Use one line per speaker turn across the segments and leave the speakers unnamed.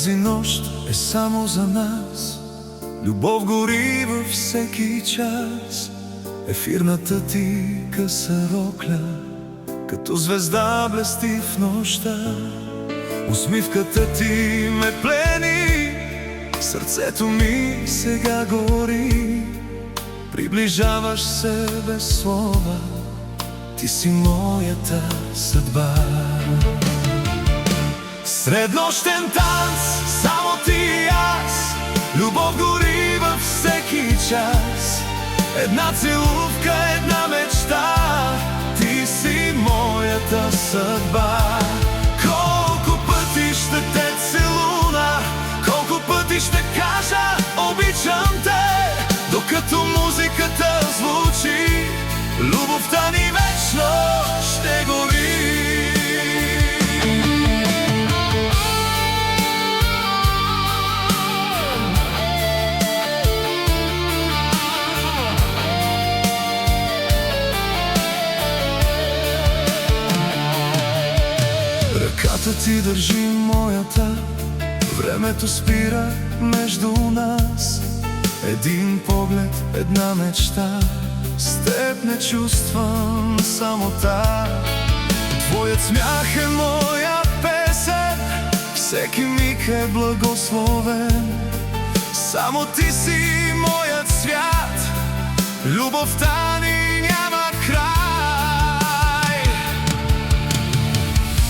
Тази нощ е само за нас. Любов гори във всеки час. Ефирната ти къса рокля като звезда блести в нощта. Усмивката ти ме плени, сърцето ми сега гори. Приближаваш се без слова, ти си моята съдба. Среднощен танц, само ти и аз. Любов гори във всеки час. Една целувка, една мечта, ти си моята съдба. Колко пъти ще те целуна, колко пъти ще кажа обичам те, докато музиката звучи, любовта ни вечно ще гори. Ръката ти държи моята, времето спира между нас. Един поглед, една мечта, с теб не чувствам самота. Твоят смях е моя песен, всеки миг е благословен. Само ти си моят свят, любовта ни няма край.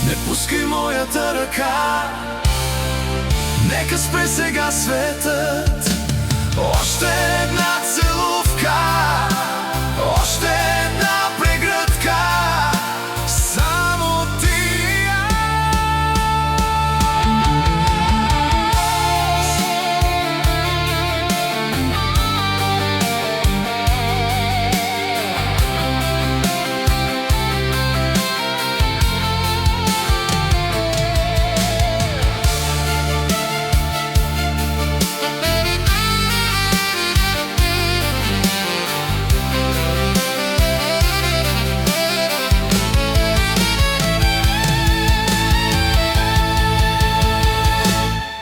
Не пускай моята ръка, нека спре сега светът. Още една целувка, още една прегръдка, само ти и аз.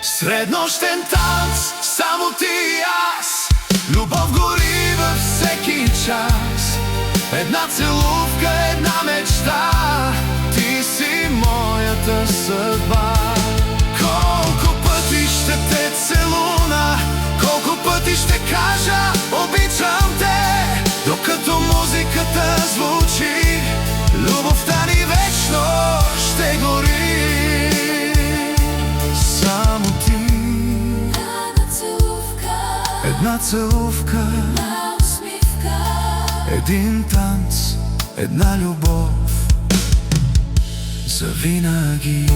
Среднощен танц, само ти и аз. Любов гори във всеки час. Една целувка, една мечта, ти си моята съдба. Колко пъти ще те целуна, колко пъти ще кажа обичам те, докато музиката звучи, любовта ни вечно ще гори. Само ти, една целувка,
една усмивка,
един танц, една любов завинаги.